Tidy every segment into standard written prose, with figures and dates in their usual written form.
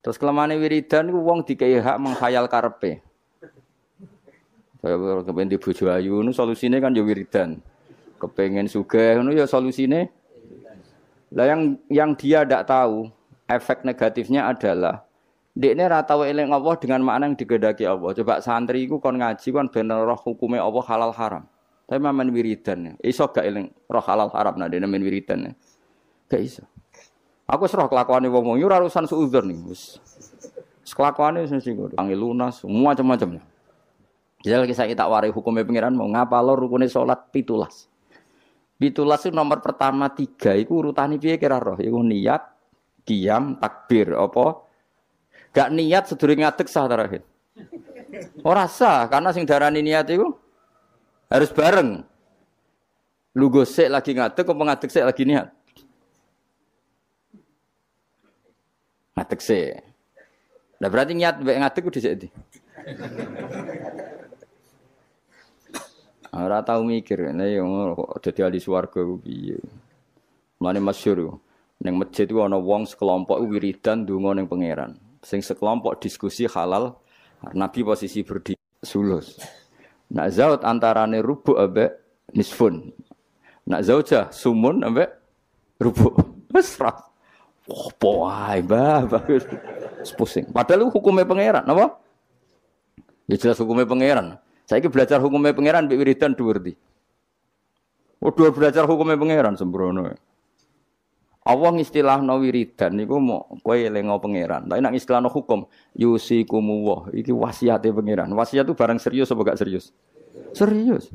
Terus kelemane wiridan iku wong dikei hak menghayal karepe. Kaya kepen di bojo ayu ngono solusine kan ya wiridan. Kepengen sugih ngono ya solusine. Lah yang dia ndak tahu efek negatifnya adalah dekne ra tau eling Allah dengan makna yang digedaki Allah. Coba santri iku kon ngaji kon ben roh hukume Allah halal haram. Tapi mamen wiridan. Iso gak eling roh halal haram nah dene men wiridan. Gak iso. Aku serah kelakuane wong yo ora urusan suudzon nih wis. Kelakuane wis sing ngono. Panggil lunas semua macam-macam. Jadi lagi saya tak warai hukumnya pengiran mau ngapalo rukune salat 17. 17 itu nomor pertama 3 iku urutane piye kira roh? Iku niat, qiyam, takbir apa? Gak niat sedurunge ngadeg sah terakhir. Ora sah karena sing darani niat iku harus bareng. Lu gosek lagi ngadeg apa ngadeg sik lagi niat? Ngadeg sik. Lah berarti niat mbek ngadeg kudu dhisik ndi? Ora tau mikir, nek yo kok dadi ahli swarga ku piye. Mulane masyhur ning masjid ku ana wong sekelompok wiridan ndonga ning pangeran. Sing sekelompok diskusi halal, Nabi posisi berdiri sulus. Nak zaut antarane rubu' ambek nisfun. Nak zaujah sumun ambek rubu'. Wes ra. Opo wae, Mbah. Pusing. Padahal hukumnya pangeran, napa? Ya jelas hukumnya pangeran. Saiki belajar hukumnya pangeran mbek wiridan dhuwur ndi. Dua belajar hukumnya pangeran sembrono. Allah ngistilahno wiridan niku mau kowe elingo pangeran. Tapi nek istilahno hukum yusikumullah iki wasiate pangeran. Wasiat itu barang serius apa gak serius? Serius.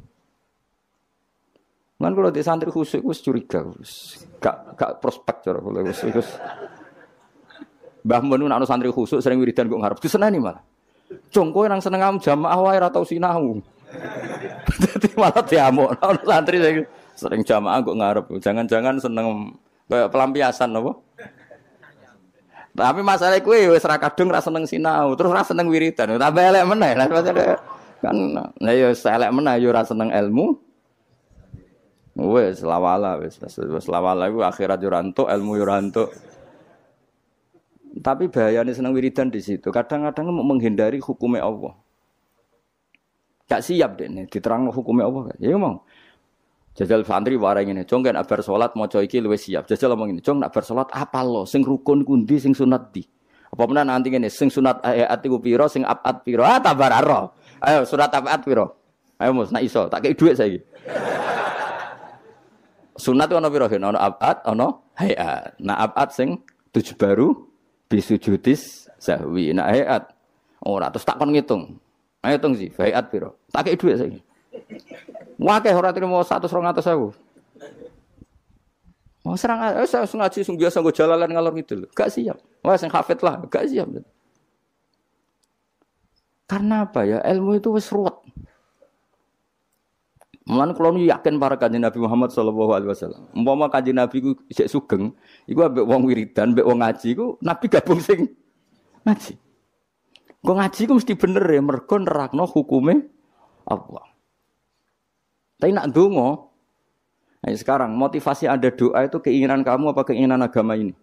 Lan kalau di santri khusyuk wis curiga wis gak prospek cara kula wis. Mbah Mun nek santri khusyuk sering wiridan kok ngarep diseneni malah. Cung kowe nang seneng am jamaah wae ora tau sinau. Dadi malah diamuk santri sering jamaah kok ngarep. Jangan-jangan seneng kayak pelampiasan apa? Tapi masalah kuwi wis ra kadung ra seneng sinau, terus ra seneng wiridan. Tambah elek meneh. Kan lah ya elek meneh ya ora seneng ilmu. Wis lawala wis lawala iku akhirat yo ora entuk, ilmu yo ora entuk. Tapi bahayane seneng wiridan di situ. Kadang-kadang mau menghindari hukumnya Allah. Gak siap deh nih diterangno hukumnya Allah. Ya mau. Jajal santri warai ngene, "Cong kan abar salat maca iki luwih siap." Jajal ngomong ngene, "Cong nak bar salat apal lo sing rukun kundi sing sunat di." Apa menan nanti ngene, sing sunat ayat iku pira, sing abad pira? Ah tabar aro. Ayo surat abad pira? Ayo Mus, nak iso, tak kei dhuwit saiki. Sunat ana pira? Ana abad, ana hayat. Nah abad sing 7 baru bisujudis sahwi. Nah hayat ora terus tak kon ngitung. Ayo hitung sih, hayat pira? Tak kei dhuwit saiki. Wakeh ora trimo 100-200.000. Mau serang saya ngaji sing biasa nggo jalalan ngalor ngidul. Gak siap. Wah sing hafid lah, gak siap. Karena apa ya? Ilmu itu wis ruwet. Mulane kula yakin para kanjeng Nabi Muhammad sallallahu alaihi wasallam. Umpama kanjeng Nabi ku isih sugeng, iku ambek wong wiridan, ambek wong ngaji iku Nabi gabung sing ngaji. Kok ngaji ku mesti bener ya mergo nerakno hukume Allah. Tapi nak ndonga. Nah, sekarang motivasi ada doa itu keinginan kamu apa keinginan agama ini?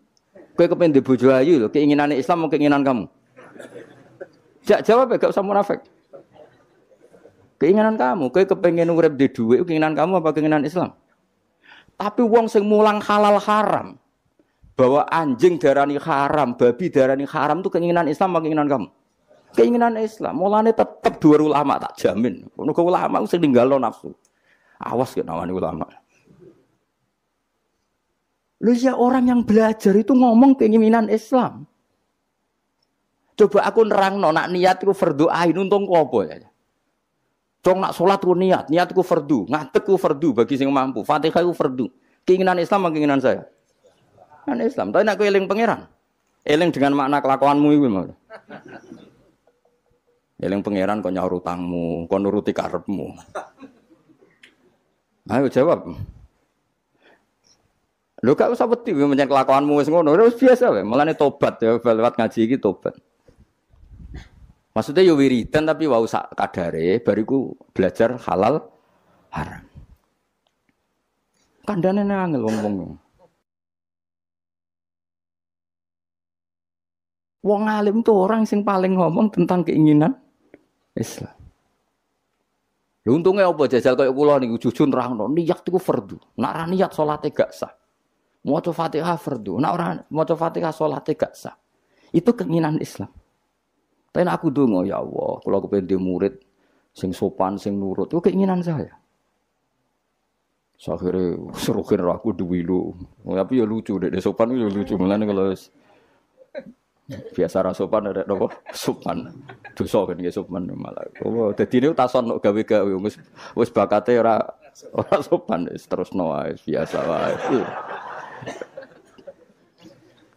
Kowe kepen ndek bojo ayu lho, keinginan Islam apa keinginan kamu? Jawab ya gak usah munafik. Keinginan kamu, kowe kepengin urip di dhuwit keinginan kamu apa keinginan Islam? Tapi wong sing mulang halal haram, bahwa anjing darani haram, babi darani haram itu keinginan Islam apa keinginan kamu? Keinginan Islam. Mulane tetep dua ulama tak jamin. Ono ulama sing ninggalno nafsu. Awas gak nawani ulama. Lu ya orang yang belajar itu ngomong keinginan Islam. Coba aku nerangno nak niat iku fardhu ain untung ku apa ya? Cong nak salat ku niat ku fardhu, ngadeg ku fardhu bagi sing mampu. Fatihah ku fardhu. Keinginan Islam apa keinginan saya? Kan Islam. Tapi nak kowe eling pangeran. Eling dengan makna kelakuanmu iku mau. Eling pangeran kok nyaur utangmu, kok nuruti karepmu. Ayo jawab. Lho gak usah wedi menyang kelakuanmu wis ngono, wis biasa wae. Mulane tobat ya lewat ngaji iki tobat. Maksudnya yo wiridan tapi wau sak kadare bariku belajar halal haram. Kandhane angel wong-wong. Wong alim itu orang sing paling ngomong tentang keinginan Islam. Lha untungnya apa jajal kaya kula niku jujur nerangno niat iku fardu. Nek ora niat salate gak sah. Maca Fatihah fardu. Nek ora maca Fatihah salate gak sah. Itu keinginan Islam. Tapi aku donga ya Allah, kula kepengin di murid sing sopan, sing nurut. Itu keinginan saya. Akhirnya serukin aku duwi lu. Tapi ya lucu dek sopan itu lucu mulane kalau biasa ra sopan ada napa sopan. Dosa kan nggih sopan malah. Oh dadi niku tason kok gawe-gawe wis bakate ora sopan wis terusno wae biasa wae.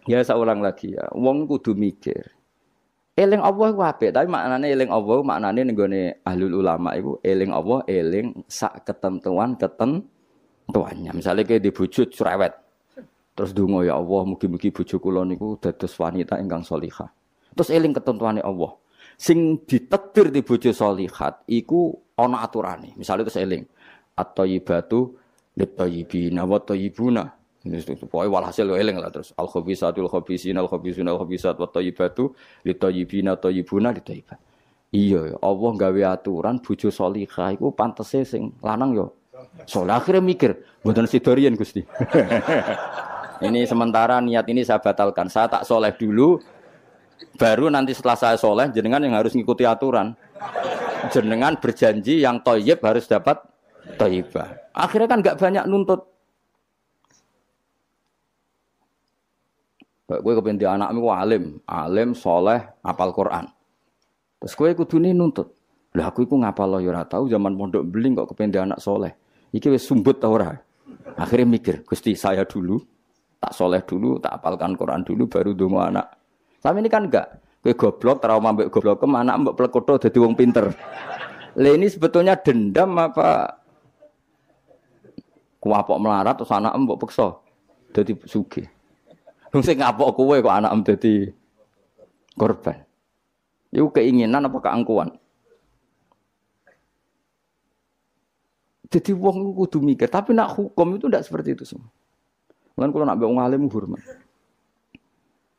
Ya saulang lagi ya. Wong kudu mikir. Eling Allah ku apik, tapi maknane eling Allah maknane ning gone ahlul ulama iku eling Allah eling sak ketentuannya. Misalnya kayak di bojo cerewet. Terus donga ya Allah mugi-mugi bojo kula niku dados wanita ingkang shalihah. Terus eling ketentuane Allah. Sing ditakdir di bojo shalihat iku ana aturane. Misale terus eling at-thayyibatu lit-thayyibina wa thayyibuna. Pokoke walhasil eling lah terus al-khabisatul khabisina al-khabisuna al-khabisat wa thayyibatu lit-thayyibina thayyibuna lit-thayyibat. Iya, Allah gawe aturan bojo shalihah iku pantese sing lanang yo saleh. Akhirnya mikir, mboten sidorian Gusti. Ini sementara niat ini saya batalkan. Saya tak soleh dulu, baru nanti setelah saya soleh, jenengan yang harus ngikuti aturan. Jenengan berjanji yang thayyib harus dapat thayyibah. Akhirnya kan gak banyak nuntut. Kowe kepen di anakmu alim, soleh, hafal Quran. Terus kowe kudune nuntut. Lah aku iku ngapal ya ora tau zaman pondok beling kok kepen di anak soleh. Iki wis sumbut ta ora? Akhirnya mikir, Gusti saya dulu tak soleh dulu, tak hafalkan Quran dulu baru ndonga anak. Tapi ini kan enggak. Kowe goblok trauma mbek goblokem anak mbok plekotho dadi wong pinter. Lah ini sebetulnya dendam apa kuapok melarat terus anak mbok peksa dadi sugih. Wong sing ngapok kowe kok anak dadi korban. Iku keinginan apa keangkuhan? Jadi wong kudu mikir, tapi nak hukum itu tidak seperti itu semua. Lan kula nak mbek wong alim hormat.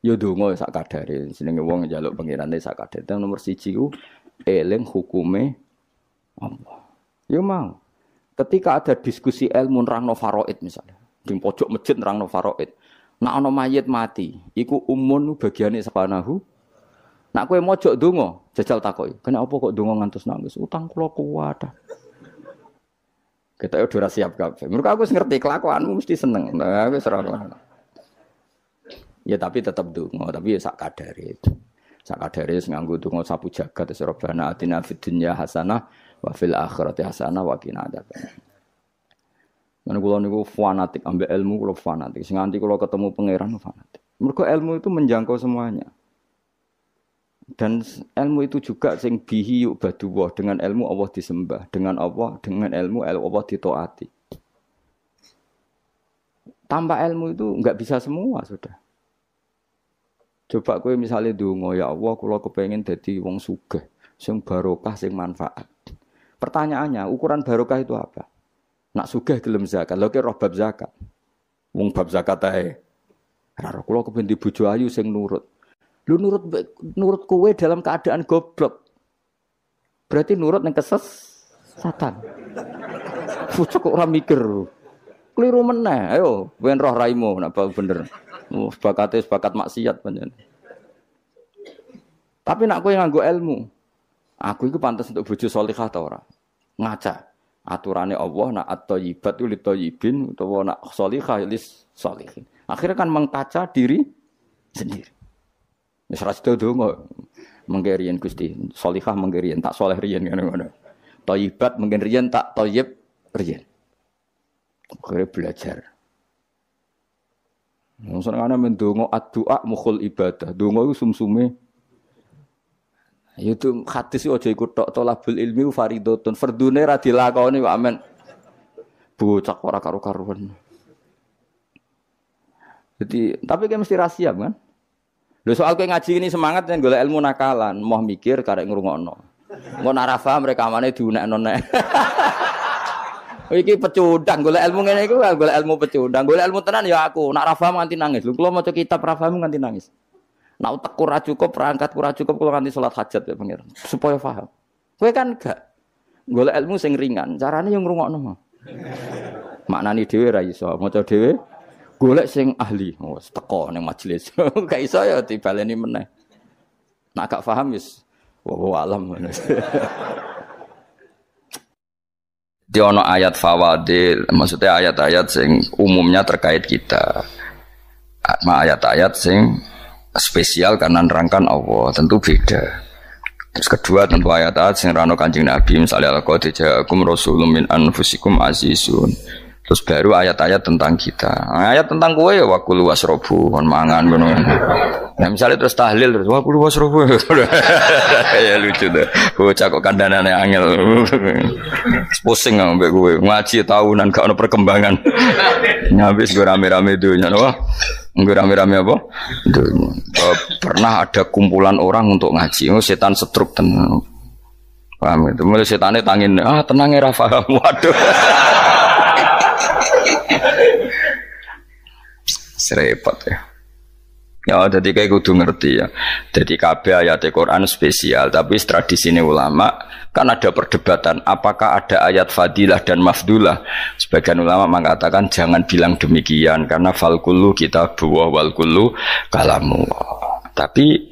Ya donga sak kadare, jenenge wong njaluk pengirane sak kadare. Nomor 1 ku eling hukume Allah. Ya mau. Ketika ada diskusi ilmu nerangno faraid misalnya, di pojok masjid nerangno faraid. Nak ana mayit mati, iku umun bagiane sepanahu. Nak kowe mojok donga, jajal takoki, kenapa kok donga ngantos nangis? Utang kula kuwat. Kita udah siap kabeh. Mergo aku wis ngerti kelakuanmu mesti seneng. Nah, wis ora. Ya tapi tetap donga, tapi ya sak kadare. Sak kadare wis nganggo donga sapu jagat wis Rabbana atina fid dunya hasanah wa fil akhirati hasanah wa qina adzabannar. Menawa kula niku fanatik ambek ilmu kula fanatik. Sing nganti kula ketemu pangeran fanatik. Mergo ilmu itu menjangkau semuanya. Dan ilmu itu juga sing bihi yubadullah, dengan ilmu Allah disembah, dengan ilmu Allah ditaati. Tanpa ilmu itu enggak bisa semua sudah. Coba kowe misale ndonga ya Allah kula kepengin dadi wong sugih, sing barokah, sing manfaat. Pertanyaannya, ukuran barokah itu apa? Nak sugih gelem zakat, lha ki roh bab zakat. Wong bab zakat ae. Ora kula kepengin di bojo ayu sing nurut. Lu nurut kowe dalam keadaan goblok. Berarti nurut yang kesesatan. Fucuk kok ora mikir. Keliru meneh. Ayo, ben roh raimu nek bener. Sebakat maksiat pancen. Tapi nek kowe nganggo ilmu, aku iku pantes untuk bojo salihah ta ora? Ngaca. Aturane Allah nak at-thayyibatu lit-thayyibin utawa nak salihah lis salihin. Akhirnya kan mengkaca diri sendiri. Wis ra sida donga mengkerian Gusti, salihah mengkerian tak saleh riyen ngono. Thayyibat mengken riyen tak thayyib riyen. Kare belajar. Wong senengane mendonga addu'a mukhul ibadah. Donga iku sumsume. Ya itu hadis aja iku tok tolabul ilmi fardhotun. Fardune ra dilakoni kok amen. Bocah ora karo-karuan. Jadi, tapi kan mesti rahasia kan? Lho soal kowe ngaji ini semangat yen golek ilmu nakalan, moh mikir karek ngrungokno. Engko nek ora paham rekamane diunekno nek. Iki pecundang golek ilmu ngene iku golek ilmu pecundang. Golek ilmu tenan ya aku, nek ora paham nganti nangis. Lho kula maca kitab ora paham nganti nangis. Nak utekku ora cukup, perangkatku ora cukup kula nganti salat hajat ya pengiran. Supaya paham. Kowe kan gak golek ilmu sing ringan, carane yo ngrungokno. Maknani dhewe ra iso, maca dhewe golek sing ahli. Wes teko ning majelis. Gak iso ya dibaleni meneh. Nak gak paham wis wa alam. Di ono ayat fawadil, maksudnya ayat-ayat sing umumnya terkait kita. Ayat-ayat sing spesial karena nerangkan Allah, tentu beda. Terus kedua tentu ayat-ayat sing rano Kanjeng Nabi, misalnya laqad ja'akum rasulun min anfusikum azizun. Terus baru ayat-ayat tentang kita. Ayat tentang kowe ya waqulu wasrobu, kon mangan ngono. Nah misalnya terus tahlil terus waqulu wasrobu. Ya lucu deh. Bocah kok kandhanane angel. Pusing ambek kowe. Ngaji tahunan gak ono perkembangan. Nyabis go rame-rame dunya napa? Nggo rame-rame apa? Dunya. Pernah ada kumpulan orang untuk ngaji. Oh, setan setruk tenan. Paham itu. Mulai setane tangin, tenang ya ra paham. Waduh. Serepot ya. Ya, jadi kayak kudu ngerti ya. Jadi kabeh ayat Al-Quran spesial, tapi tradisi ini ulama kan ada perdebatan apakah ada ayat fadilah dan mafdulah. Sebagian ulama mengatakan jangan bilang demikian karena fal kullu kitabullah wal kullu kalamullah. Tapi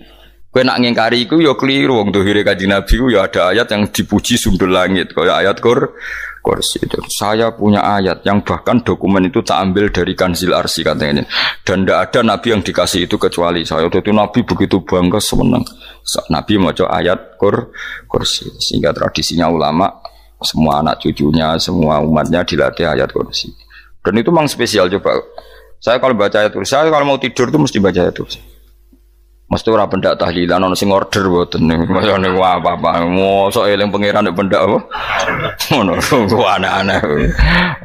kowe nak ngingkari iku ya keliru, wong dohire Kanjeng Nabi ku ya ada ayat yang dipuji sundul langit kaya ayat Kursi itu. Saya punya ayat yang bahkan dokumen itu tak ambil dari Kanzil Arsy katanya ini. Dan tidak ada nabi yang dikasih itu kecuali saya. Itu nabi begitu bangga semenang. Nabi maca ayat Kursi. Sehingga tradisinya ulama semua anak cucunya, semua umatnya dilatih ayat Kursi. Dan itu memang spesial coba. Saya kalau baca ayat Kursi, saya kalau mau tidur itu mesti baca ayat Kursi. Mesti ora pendak tahlilan ono sing order mboten niku. Masane apa-apa. Mosok eling pangeran nek pendak apa? Ngono ku aneh-aneh.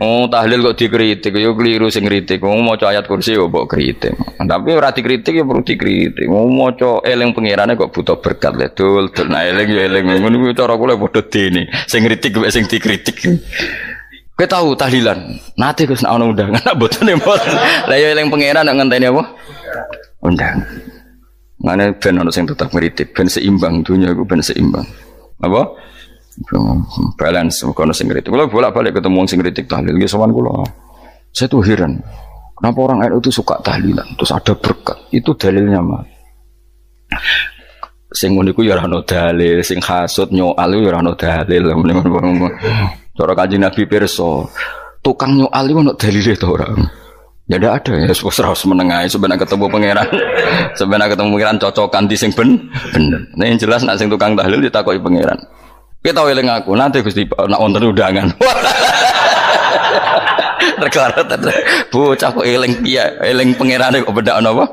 Oh, tahlil kok dikritik yo keliru sing kritik. Wong maca ayat Kursi yo mbok kritik. Tapi ora dikritik yo perlu dikritik. Wong maca eling pangerane kok butuh berkat le dul. Nah eling yo eling. Ngono kuwi cara kula padha dene. Sing kritik mek sing dikritik. Kowe tahu tahlilan. Nate Gus nek ana undangan mboten mboten. Lah yo eling pangeran nek ngenteni apa? Undangan. Mana ben ono sing tetap ngritik, ben seimbang dunia iku ben seimbang. Apa? Balance kono sing ngritik. Kula bolak-balik ketemu wong sing ngritik tahlil nggih sowan kula. Saya tuh heran. Kenapa orang NU itu suka tahlilan? Terus ada berkat. Itu dalilnya mah. Sing ngono iku ya ora ono dalil, sing hasud nyoal ya ora ono dalil. Cara Kanjeng Nabi pirsa, tukang nyoal iku ono dalile to ora? Ya tidak ada ya, harus menengahi sebenarnya ketemu pangeran, sebenarnya ketemu pangeran cocokan di sing bener. Nah yang jelas nak sing tukang tahlil ditakoki pangeran. Kita eling aku nanti Gusti nak wonten undangan. Rekara bocah kok eling piye, eling pangerane kok beda napa?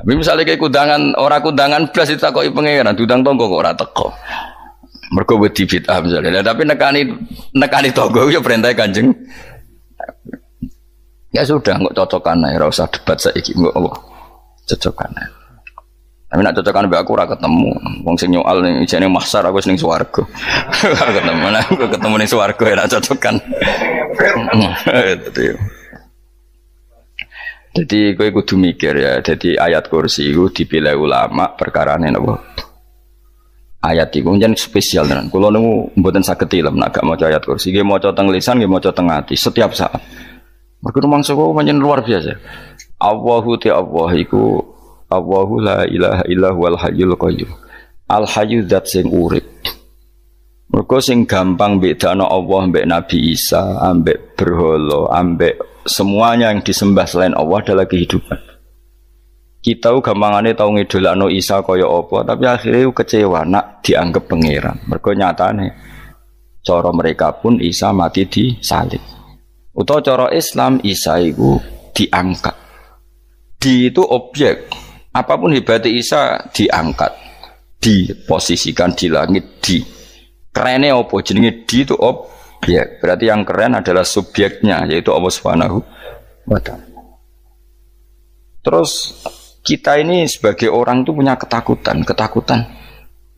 Tapi misalnya kayak kudangan blas ditakoki pangeran, diundang tonggo kok ora teko. Mergo wedi bid'ah misalnya. Tapi nekani tonggo ya perintah Kanjeng. Ya sudah, nggak cocokan aja, nggak usah debat saiki, nggak apa, cocokan aja. Tapi nak cocokan be aku ora ketemu, wong sing nyoal ning ijene mahsyar aku ning swarga. Ketemu ning swarga ya cocokan. Jadi kowe kudu mikir ya, jadi ayat Kursi itu dipilih ulama perkarane napa? Ayat iku njen spesial tenan. Kula niku mboten saged ilem nek gak maca ayat Kursi, nggih maca teng lisan, nggih maca teng ati setiap saat. Mergo mangsa kok pancen luar biasa. Allahu ta'ala iku Allahu la ilaha illa huwal hayyul qayyum. Al hayyu zat sing urip. Mergo sing gampang bedano Allah mbek Nabi Isa, ambek berhala, ambek semuanya yang disembah selain Allah adalah kehidupan. Kita gampangane tau ngidolakno Isa kaya apa, tapi akhirnya kecewa nak dianggap pangeran. Mergo nyatane cara mereka pun Isa mati disalib. Utawa cara Islam Isa itu diangkat. Di itu objek. Apapun hebatnya Isa diangkat, diposisikan di langit di. Kerennya apa? Jenenge di itu objek. Berarti yang keren adalah subjeknya, yaitu Allah Subhanahu wa Ta'ala. Terus kita ini sebagai orang itu punya ketakutan.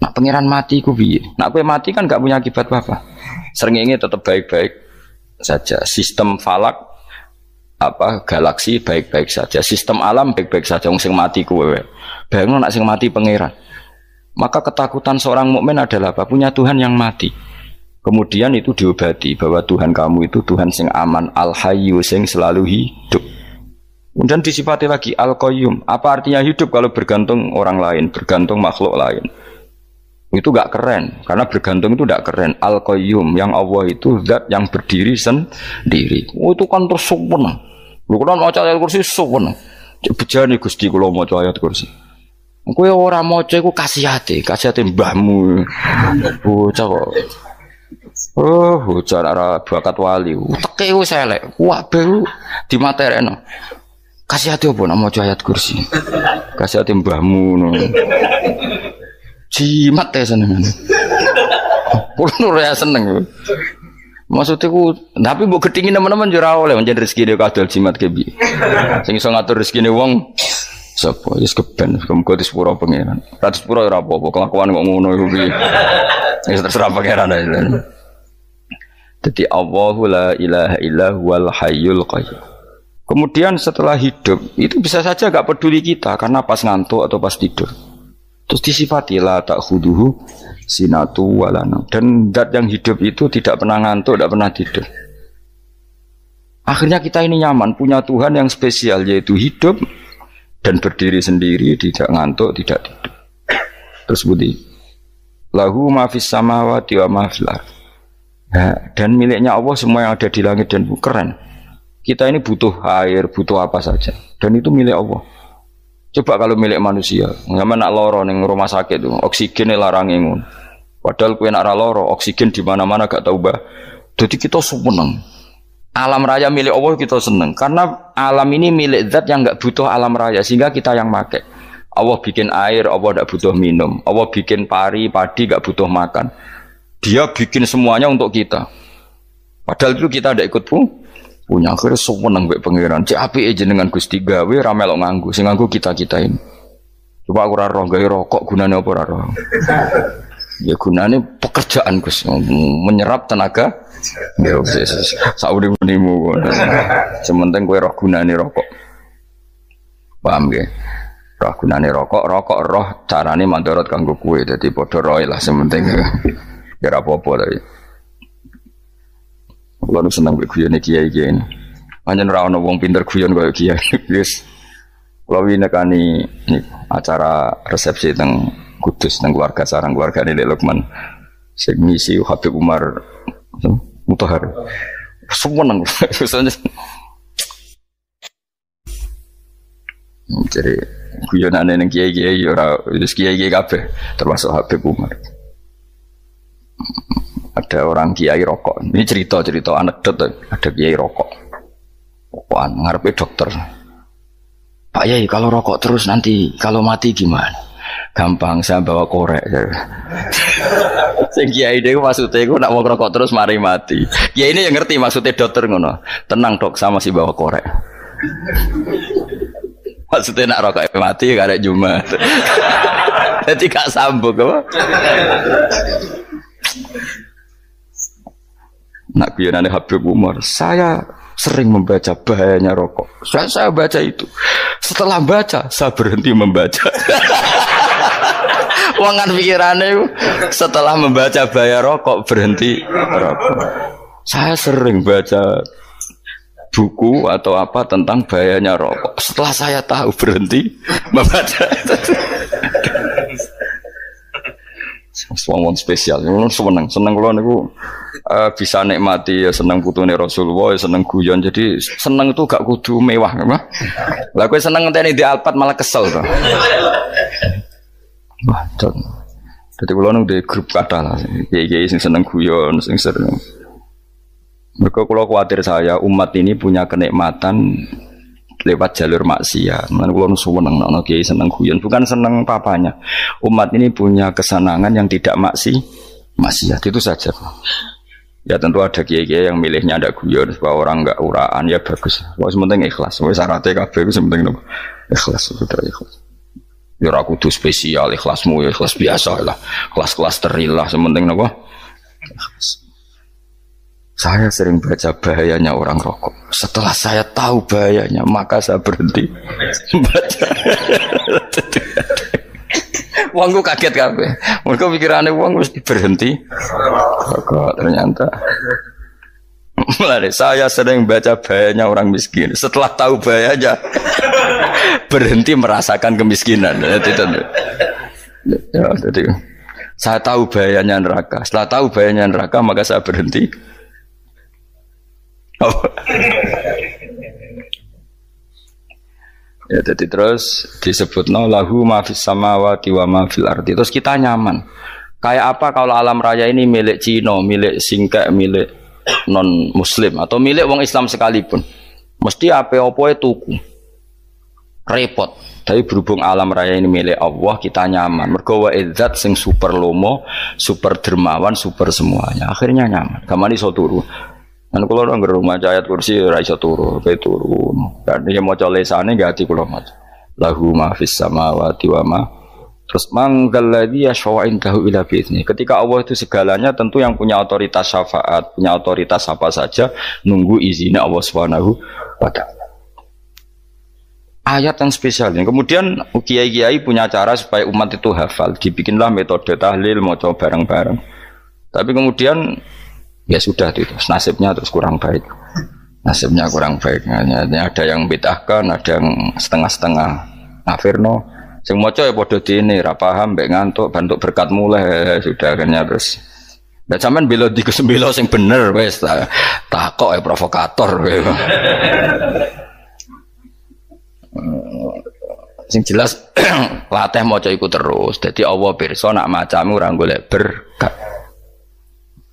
Nak pangeran mati ku piye? Nak kowe mati kan gak punya akibat apa-apa. Srengenge tetap baik-baik saja. Sistem falak apa galaksi baik-baik saja, sistem alam baik-baik saja, wong sing mati kuwe. Bayangno nek sing mati pangeran. Maka ketakutan seorang mukmin adalah apa? Punya Tuhan yang mati. Kemudian itu diobati bahwa Tuhan kamu itu Tuhan sing aman, al-hayyu sing selalu hidup. Kemudian disifati lagi al-qayyum. Apa artinya hidup kalau bergantung orang lain, bergantung makhluk lain? Itu gak keren, karena bergantung itu gak keren. Al-qayyum, yang Allah itu zat yang berdiri sendiri. Oh, itu kan terus sempurna. Lu kan mau ayat kursi sempurna. Bejane Gusti kula maca ayat kursi. Kowe ora maca iku kasihate mbahmu. Bocah kok. Oh, bocah ora bakat wali. Teke wis elek. Kabeh dimaterekno. Kasihate opo nek maca ayat kursi? Kasihate mbahmu ngono. Jimat ya seneng. Kulo ora seneng. Maksudnya ku, tapi mbok gedhingi teman-teman yo ora oleh menjen rezeki kadal jimat kebi. Sing iso ngatur rezekine wong sapa? Wis keben, muga disepuro pangeran. Ra disepuro ora apa-apa, kelakuan kok ngono iku piye. Wis terserah pangeran ae. Dadi Allahu la ilaha illa huwal hayyul qayyum. Kemudian setelah hidup, itu bisa saja gak peduli kita karena pas ngantuk atau pas tidur. Terus disifati la ta'khuduhu sinatu walana. Dan zat yang hidup itu tidak pernah ngantuk, tidak pernah tidur. Akhirnya kita ini nyaman, punya Tuhan yang spesial, yaitu hidup dan berdiri sendiri, tidak ngantuk, tidak tidur. Terus budi lahu ma fis samawati wa ma fil ardh. Dan miliknya Allah semua yang ada di langit dan bumi. Keren. Kita ini butuh air, butuh apa saja, dan itu milik Allah. Coba kalau milik manusia, sama nak loro ning rumah sakit tuh, oksigennya larang ngono. Padahal kowe nak ra loro, oksigen di mana-mana gak tau bah. Jadi kita seneng. Alam raya milik Allah kita seneng, karena alam ini milik zat yang gak butuh alam raya, sehingga kita yang pakai. Allah bikin air, Allah gak butuh minum. Allah bikin padi gak butuh makan. Dia bikin semuanya untuk kita. Padahal itu kita tidak ikut punya. Akhirnya seneng mbek pangeran. Cek apike jenengan Gusti gawe ra melok nganggo. Sing nganggo kita-kita ini. Coba aku ora roh gawe rokok gunane apa ora roh. Ya gunane pekerjaan Gus, menyerap tenaga. Ya wis saurip-uripmu. Sementing kowe roh gunane rokok. Paham nggih? Roh gunane rokok roh carane mandorot kanggo kowe. Dadi padha roe lah sementing. Ya apa-apa tapi. Kulo seneng guyone kiai-kiai ini. Pancen ora ana wong pinter guyon kaya kiai. Wis. Kulo winekani acara resepsi teng Kudus teng keluarga sarang keluargane Lek Lukman. Sing ngisi Habib Umar Mutahar. Seneng. Jadi guyonane ning kiai-kiai ora wis kiai-kiai kabeh termasuk Habib Umar. Ada orang kiai rokok. Ini cerita anekdot. Ada kiai rokok. Rokokan ngarepe dokter. Pak Yai, kalau rokok terus nanti kalau mati gimana? Gampang, saya bawa korek. Sing kiai dhewe maksudnya iku nak wong rokok terus mari mati. Kiai ini yang ngerti maksudnya dokter ngono. Tenang dok, sama si bawa korek. Maksudnya nak rokok mati gak ada Jumat. Jadi gak sambung apa? Nak guyonane Habib Umar, saya sering membaca bahayanya rokok. Saya baca itu. Setelah baca, saya berhenti membaca. Wangan pikirannya setelah membaca bahaya rokok berhenti rokok. Saya sering baca buku atau apa tentang bahayanya rokok. Setelah saya tahu berhenti membaca. Wong spesial, seneng kalau niku bisa nikmati ya seneng putune Rasulullah, ya seneng guyon. Jadi seneng itu gak kudu mewah, mah. Lah kowe seneng ngenteni di Alphard malah kesel to. Wah, jadi kalau nung di grup kata lah, kiai sing seneng guyon, sing sering. Mereka kalau khawatir saya umat ini punya kenikmatan lewat jalur maksiat. Mana kalau seneng, nak kiai seneng guyon, bukan seneng papanya. Umat ini punya kesenangan yang tidak maksiat itu saja. Ya tentu ada kiai yang milihnya ada guyon supaya orang enggak uraan ya bagus. Wes penting ikhlas. Wes syaratnya kabeh itu penting ikhlas, sudah ikhlas. Ya ora kudu spesial ikhlasmu ya ikhlas biasa lah. Kelas-kelas terilah sementing napa? Saya sering baca bahayanya orang rokok. Setelah saya tahu bahayanya, maka saya berhenti baca. Wong gue kaget kabeh. Mereka pikirannya wong mesti berhenti rokok. Ternyata saya sering baca bahayanya orang miskin. Setelah tahu bahayanya, berhenti merasakan kemiskinan. Jadi, saya tahu bahayanya neraka. Setelah tahu bahayanya neraka, maka saya berhenti. Ya, jadi terus disebut lahu ma fis samawati wa ma fil ardi. Terus kita nyaman. Kayak apa kalau alam raya ini milik Cina, milik Singkek, milik non muslim atau milik wong Islam sekalipun. Mesti apa-apa tuku. Repot. Tapi berhubung alam raya ini milik Allah, kita nyaman. Mergo wa izzat sing super lomo, super dermawan, super semuanya. Akhirnya nyaman. Gamane iso turu. Kan kula nang rumah ayat kursi ora iso turu, pe turu. Dan dia maca lesane gati kula maca. Lahu ma fis samawati wa ma. Terus manggalladzi yashfa'u indahu ila bi'izni. Ketika Allah itu segalanya, tentu yang punya otoritas syafaat, punya otoritas apa saja nunggu izinnya Allah Subhanahu wa taala. Ayat yang spesial ini. Kemudian kiai-kiai punya cara supaya umat itu hafal. Dibikinlah metode tahlil maca bareng-bareng. Tapi kemudian ya sudah itu nasibnya terus kurang baik. Nasibnya kurang baik. Ada yang bid'ahkan, ada yang setengah-setengah ngafirno. Sing maca ya padha dene ra paham mbek ngantuk bantuk berkat mulai sudah akhirnya terus. Lah sampean bela di kesembelo sing bener wis takok provokator. Sing jelas latih maca iku terus. Dadi Allah pirsa nak macamu ora golek berkat.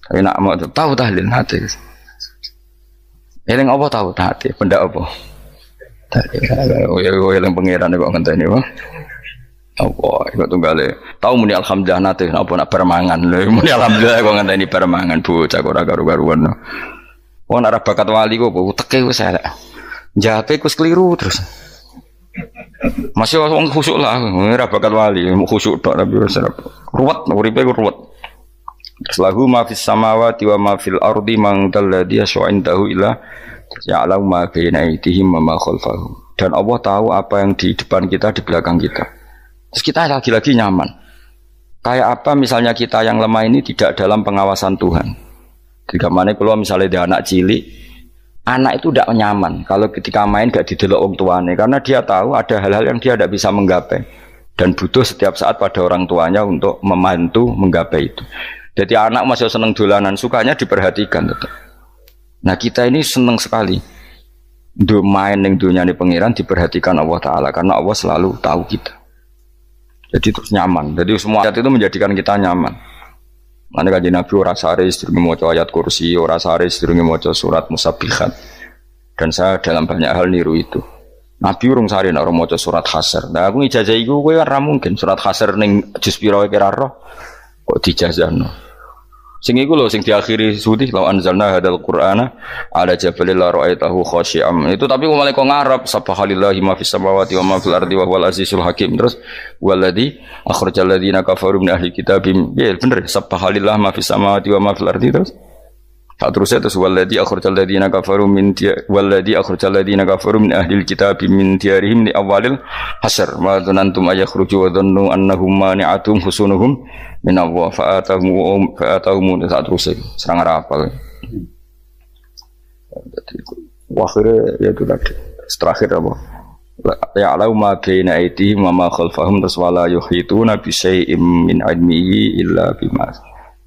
Tapi nak mau tahu tahlil hati. Eling apa tahu hati? Benda apa? Eling pangeran kok ngenteni wae. Apa iku tunggale. Tahu muni alhamdulillah nate apa nak permangan. Muni alhamdulillah kok ngenteni permangan bocah ora karu-karuan. Wong ora bakat wali kok teke wis elek. Jape kus keliru terus. Masih wong khusyuk lah, ora bakat wali, khusyuk tok tapi wis ruwet, uripe ruwet. Lahu ma fis samawati wa ma fil ardi man dalladhi yash'indahu illa ya'lamu ma baina aydihim wa ma khalfahum. Dan Allah tahu apa yang di depan kita, di belakang kita. Terus kita lagi-lagi nyaman. Kayak apa misalnya kita yang lemah ini tidak dalam pengawasan Tuhan. Jika mana kalau misalnya dia anak cilik, anak itu tidak nyaman kalau ketika main gak didelok orang tuanya, karena dia tahu ada hal-hal yang dia tidak bisa menggapai dan butuh setiap saat pada orang tuanya untuk membantu menggapai itu. Jadi anak masih seneng dolanan, sukanya diperhatikan tetap. Nah kita ini seneng sekali untuk main yang dunia ini pengiran diperhatikan Allah Ta'ala, karena Allah selalu tahu kita. Jadi terus nyaman. Jadi semua ayat itu menjadikan kita nyaman. Mana kaji Nabi ora sare sedurunge maca ayat kursi, ora sare sedurunge maca surat musabbihat. Dan saya dalam banyak hal niru itu. Nabi urung sare nek ora maca surat Hasyr. Nah aku ijazah iku kowe ora mungkin surat Hasyr ning juz pira kira roh kok dijazahno. Sing iku lho sing diakhiri sudi law anzalna hadal qur'ana ala jabalil la ra'aitahu khashi'am. Itu tapi mulai kok ngarep subhanallahi ma fis samawati wa ma fil ardi wa huwal azizul hakim. Terus waladzi akhrajal ladzina kafaru min ahli kitabim. Ya bener subhanallahi ma fis samawati wa ma fil ardi terus. Tak terusnya terus waladzi akhrajal ladzina kafaru min ahli kitabim min diyarihim li awalil hasyr. Wa dzanantum ayakhruju wa dhannu annahum mani'atum husunuhum min Allah fa'atahum saat terus serang rapal. Akhirnya ya itu tadi terakhir apa ya alau ma baina aydihim wa ma khalfahum taswala yuhituna bi syai'im min ilmihi illa bima.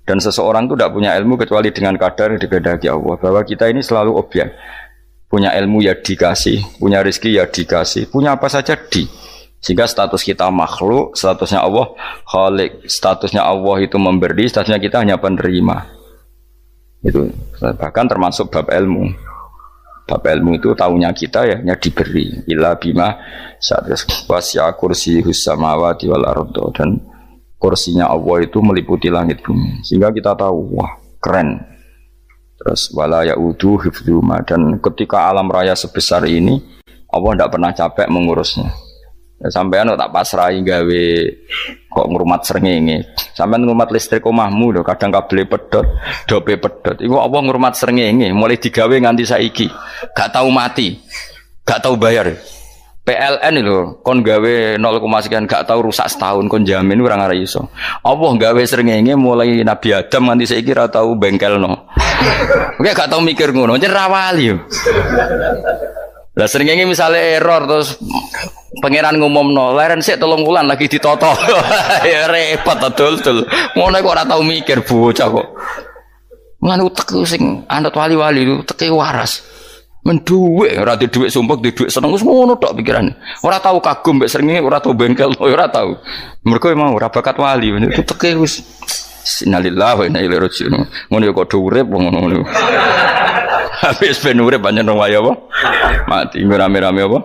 Dan seseorang itu tidak punya ilmu kecuali dengan kadar dikehendaki Allah, bahwa kita ini selalu objek. Punya ilmu ya dikasih, punya rezeki ya dikasih, punya apa saja sehingga status kita makhluk, statusnya Allah Khalik, statusnya Allah itu memberi, statusnya kita hanya penerima. Itu bahkan termasuk bab ilmu. Bab ilmu itu tahunya kita ya hanya diberi. Illa bima wasya kursiyus samawati wal ardo, dan kursinya Allah itu meliputi langit bumi. Sehingga kita tahu wah keren. Terus wala yaudu hifdzuma, dan ketika alam raya sebesar ini Allah tidak pernah capek mengurusnya. Sampean tak pasrahi gawe kok ngrumat srengenge. Sampean ngrumat listrik omahmu lho, kadang kabel pedhot, dope pedhot. Iku apa ngrumat srengenge mulai digawe nganti saiki. Gak tahu mati. Gak tahu bayar. PLN lho kon gawe 0, sekian gak tahu rusak setahun kon jamin ora ngara iso. Apa gawe srengenge mulai Nabi Adam nganti saiki ora tahu bengkelno. Oke gak tahu mikir ngono, jen ra wali yo. Lah srengenge misale error terus pangeran ngumumno, leren sik 3 wulan lagi ditoto. Ya repot dul. Ngono kok ora tau mikir bocah kok. Ngono utek sing anut wali-wali itu teke waras. Menduwe ora di dhuwit sumpek, di dhuwit seneng wis ngono tok pikirane. Ora tau kagum mbek srengenge, ora tau bengkel, ora tau. Mergo emang ora bakat wali, itu teke wis innalillahi wa inna ilaihi raji'un. Ngono ya kok urip ngono. Habis ben urip pancen waya apa? Mati rame-rame apa?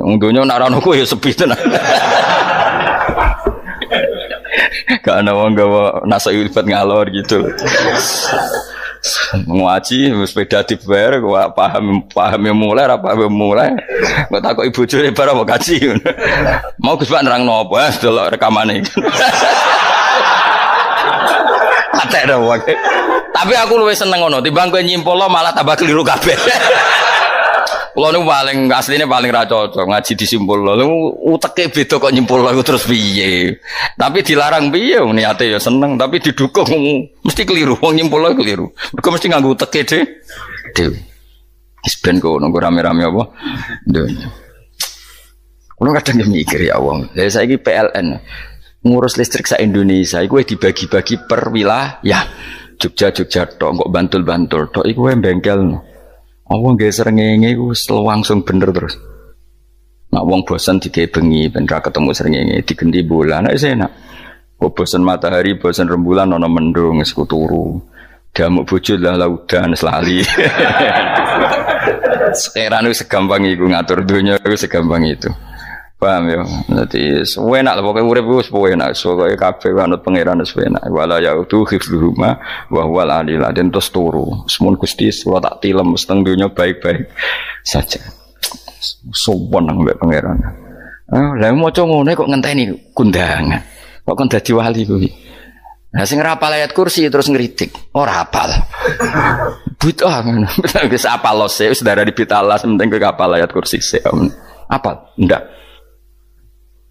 Untunya nak rono ku ya sepi tenan. Gak ana wong gawa nasa ilfat ngalor gitu. Ngaji sepeda dibayar kok paham mulai apa mulai. Kok takok ibu jure bar apa kaji. Mau Gus Pak nerangno apa delok rekamane. Atek dong. Tapi aku luwih seneng ngono, timbang kowe nyimpul malah tambah keliru kabeh. Kulo niku paling asline paling ra cocok ngaji disimpul. Lha uteke beda kok nyimpul terus piye. Tapi dilarang piye niate ya seneng, tapi didukung mesti keliru. Wong nyimpul keliru. Mergo mesti nganggo uteke dhewe. Wis ben kono rame-rame apa. Kulo kadang mikir ya wong. Lah saiki PLN ngurus listrik sa Indonesia iku dibagi-bagi per wilayah. Jogja tok, kok Bantul tok iku bengkel. Apa nggih srengenge iku langsung bener terus. Nak wong bosan digawe bengi ben ra ketemu srengenge digenti bola. Nek enak. Kok bosan matahari, bosan rembulan ana mendung wis turu. Damuk bojo lah laudan selali. Sekarang itu segampang iku ngatur dunya itu segampang itu. Paham ya? Jadi enak lah pokoknya urip wis enak. Pokoke kabeh anut pangeran wis enak. Wala yautu hifdzuhuma wa huwal alil adzim terus turu. Semun Gusti kula tak tilem seteng donya baik-baik saja. Sowan nang mbek pangeran. Lah maca ngene kok ngenteni kundangan. Kok kon dadi wali kuwi. Nah sing ora hafal ayat kursi terus ngritik. Ora hafal. Bid'ah ngono. Wis hafal lose wis darah di bitalas penting kowe hafal ayat kursi sik. Hafal? Ndak.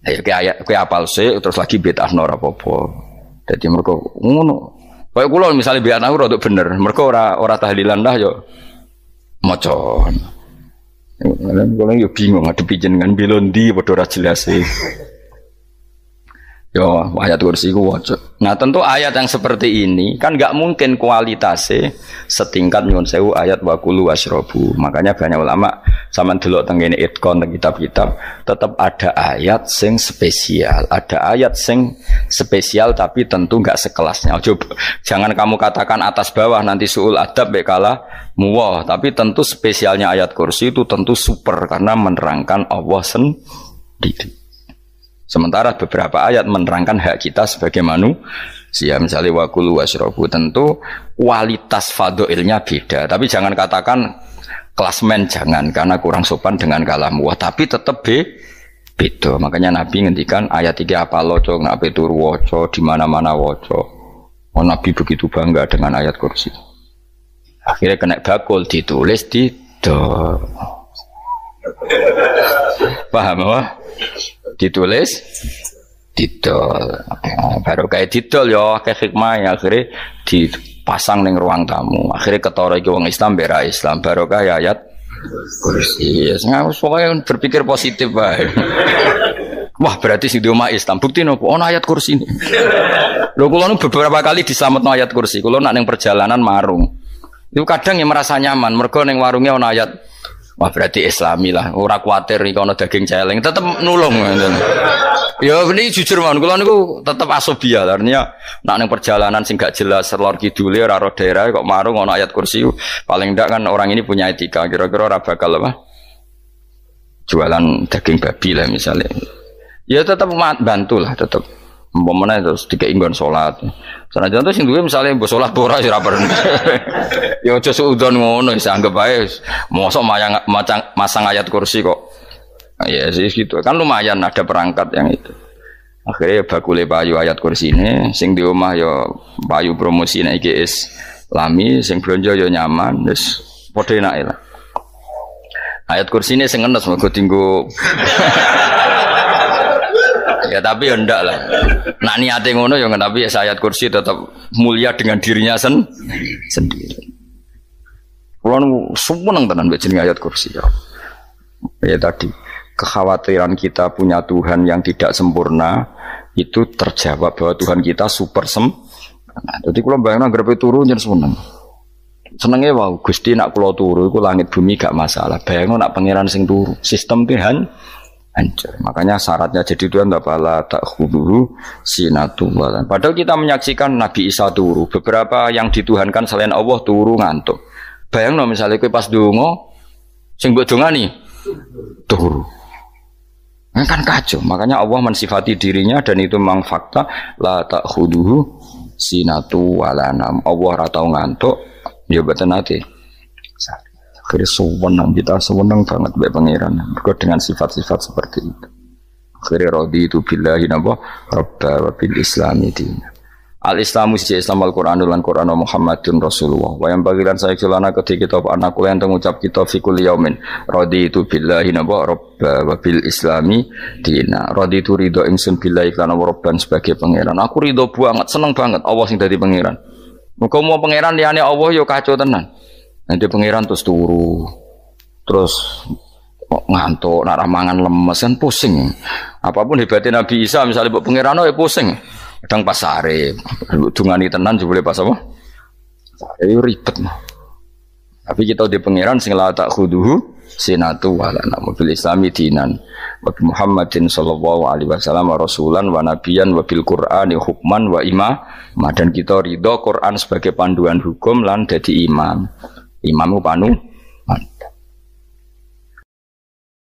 Ayo ke apal sih terus lagi bid'ah ora apa-apa. Dadi mergo ngono. Kaya kula misale bid'ah ora rada bener, mergo ora tahlilan dah yo maca. Kula yo bingung ngadepi jenengan belondi padha ora jelas e. Yo ayat kursi ku waca. Nah tentu ayat yang seperti ini kan nggak mungkin kualitasnya setingkat nyuwun sewu ayat wakulu wasrobu. Makanya banyak ulama sama delok teng kene itkon teng kitab-kitab tetap ada ayat sing spesial, ada ayat sing spesial tapi tentu nggak sekelasnya. Jangan kamu katakan atas bawah nanti suul adab bekala muwah, tapi tentu spesialnya ayat kursi itu tentu super karena menerangkan Allah sendiri. Sementara beberapa ayat menerangkan hak kita sebagai manusia. Misalnya wakulu wasrobu, tentu kualitas fadhilnya beda. Tapi jangan katakan klasmen, jangan, karena kurang sopan dengan kalam wah. Tapi tetap beda. Makanya Nabi ngendikan ayat 3 apa loco, ngapain turu woco, di mana-mana woco. Oh, Nabi begitu bangga dengan ayat kursi. Akhirnya kena bakul ditulis di paham apa? Ditulis didol. Baru kayak didol ya kayak hikmah ya akhirnya dipasang ning ruang tamu. Akhirnya ketara iki wong Islam bera Islam baru kayak ayat kursi. Ya pokoknya berpikir positif bae. Wah berarti sing di omah Islam bukti nopo ono ayat kursi ini. Lho kula nu beberapa kali dislametno ayat kursi. Kula nak ning perjalanan marung. Itu kadang yang merasa nyaman mergo ning warungnya ono ayat. Wah berarti Islami lah, ora kuatir nih kalau daging celeng, tetap nulung. Ya ini jujur man, kalau niku tetap asobia, artinya nak neng perjalanan sing gak jelas, lor kidule, raro daerah, kok marung ono ayat kursi, paling ndak kan orang ini punya etika, kira-kira ora bakal apa? Jualan daging babi lah misalnya, ya tetap bantu lah, tetap. Umpamane terus dikek inggon salat. Sanajan to sing duwe misale mbok salat ora ya ora perlu. Ya aja suudon ngono wis anggap ae mosok masang ayat kursi kok Ya sih gitu. Kan lumayan ada perangkat yang itu. Akhirnya bakule payu ayat kursi ini, sing di omah ya payu promosi nek iki Islami, sing blonjo ya nyaman, wis padha enake lah. Ayat kursi ini sing ngenes mergo dinggo. Ya tapi ya ndak lah. Nak niate ngono ya tapi ayat kursi tetap mulia dengan dirinya sendiri. Kulo seneng tenan mbek jeneng ayat kursi ya. Ya tadi kekhawatiran kita punya Tuhan yang tidak sempurna itu terjawab bahwa Tuhan kita super sempurna. Jadi kalau bayangkan grepe turu jen seneng. Senenge wow Gusti nak kula turu iku langit bumi gak masalah. Bayangno nak pangeran sing turu, sistem Tuhan hancur. Makanya syaratnya jadi Tuhan tak pala tak khuduhu sinatu walan. Padahal kita menyaksikan Nabi Isa turu. Beberapa yang dituhankan selain Allah turu ngantuk. Bayangno misalnya kowe pas donga sing mbok dongani turu. Kan kacau. Makanya Allah mensifati dirinya dan itu memang fakta la ta'khuduhu sinatu wala nam. Allah ora tau ngantuk, ya mboten nate. Akhirnya sewenang kita sewenang banget mbek pangeran. Mergo dengan sifat-sifat seperti itu. Akhirnya raditu billahi nabah rabba wa bil islami dina. Al-Islamu sisi Islam Al-Quranul lan Quran Muhammadun Rasulullah. Wa yang bagilan saya kelana ketika kita anak kula yang mengucap kita fi kulli yaumin raditu billahi nabwa rabba wa bil islami dina. Raditu ridho ingsun billahi lan rabban sebagai pangeran. Aku ridho banget, seneng banget Allah sing dadi pangeran. Muga mau pangeran liyane Allah yo kacau tenan. Nanti pangeran terus turu. Terus ngantuk, nak mangan lemes kan pusing. Apapun hebatnya Nabi Isa misalnya buat pangeran ya pusing. Kadang pas sare, dungani tenan juga boleh pas apa? Sare ribet mah. Tapi kita di pangeran sing la tak khuduhu sinatu wala nabil islami dinan. Wa Muhammadin sallallahu alaihi wasallam rasulan wa nabiyan wa bil Qur'ani hukman wa imam. Dan kita ridho Quran sebagai panduan hukum lan dadi imam. Imam panu